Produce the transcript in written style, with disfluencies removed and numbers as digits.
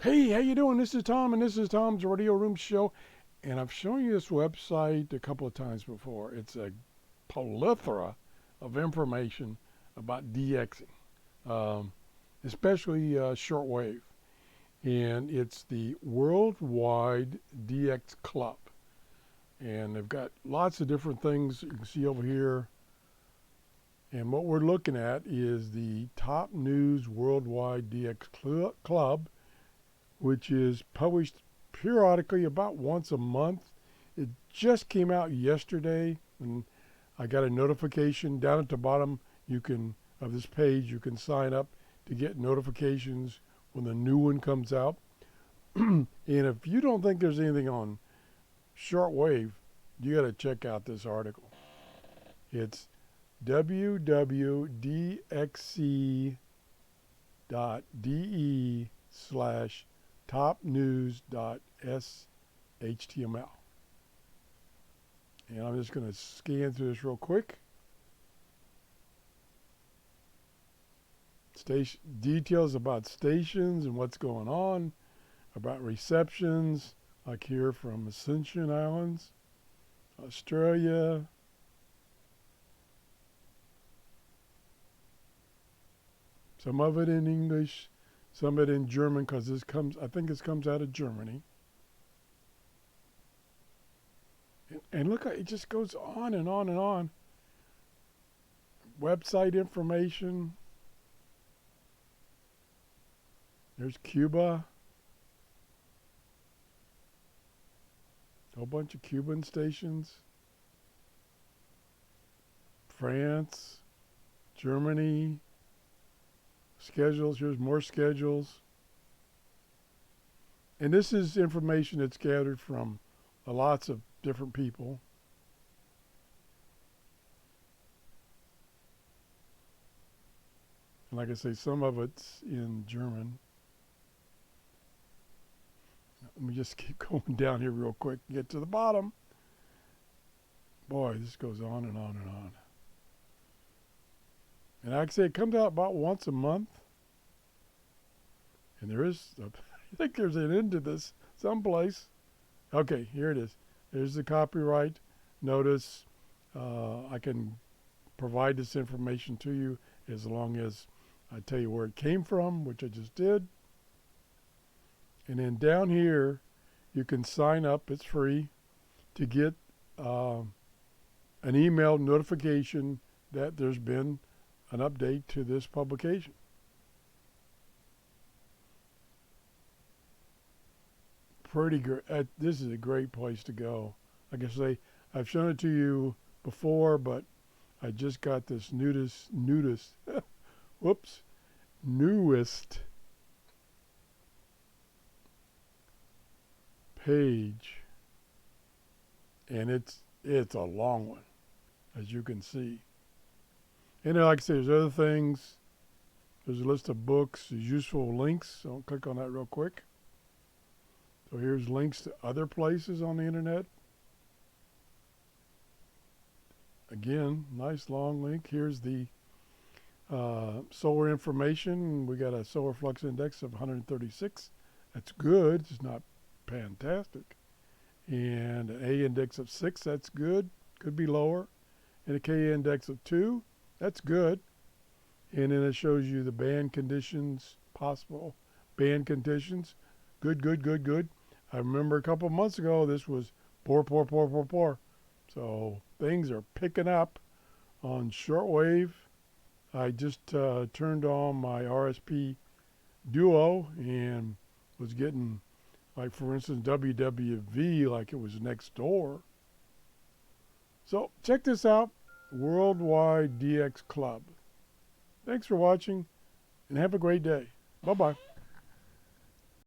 Hey, how you doing? This is Tom, and this is Tom's Radio Room Show. And I've shown you this website a couple of times before. It's a plethora of information about DXing, um, especially shortwave. And it's the Worldwide DX Club. And they've got lots of different things you can see over here. And what we're looking at is the Top News Worldwide DX Club, which is published periodically about once a month. It just came out yesterday, and I got a notification down at the bottom. Of this page, you can sign up to get notifications when the new one comes out. And if you don't think there's anything on shortwave, you got to check out this article. It's www.dxe/topnews.html. And I'm just going to scan through this real quick. Details about stations and what's going on, about receptions, like here from Ascension Islands, Australia. Some of it in English, some of it in German, because I think this comes out of Germany. And look, it just goes on and on and on. Website information. There's Cuba. A whole bunch of Cuban stations. France, Germany. Schedules, here's more schedules. And this is information that's gathered from lots of different people. And like I say, some of it's in German. Let me just keep going down here real quick and get to the bottom. Boy, this goes on and on and on. And like I say, it comes out about once a month. And I think there's an end to this someplace. Okay, here it is. There's the copyright notice. I can provide this information to you as long as I tell you where it came from, which I just did. And then down here, you can sign up. It's free to get an email notification that there's been an update to this publication. Pretty great. This is a great place to go. Like I say, I've shown it to you before, but I just got this newest page, and it's a long one, as you can see. And like I say, there's other things. There's a list of books, there's useful links. So I'll click on that real quick. So here's links to other places on the internet. Again, nice long link. Here's the solar information. We got a solar flux index of 136. That's good. It's not fantastic. And an A index of 6. That's good. Could be lower. And a K index of 2. That's good. And then it shows you the band conditions, possible band conditions. Good, good, good, good. I remember a couple of months ago, this was poor, poor, poor, poor, poor. So things are picking up on shortwave. I just turned on my RSP Duo and was getting, like for instance, WWV like it was next door. So check this out, Worldwide DX Club. Thanks for watching and have a great day. Bye-bye.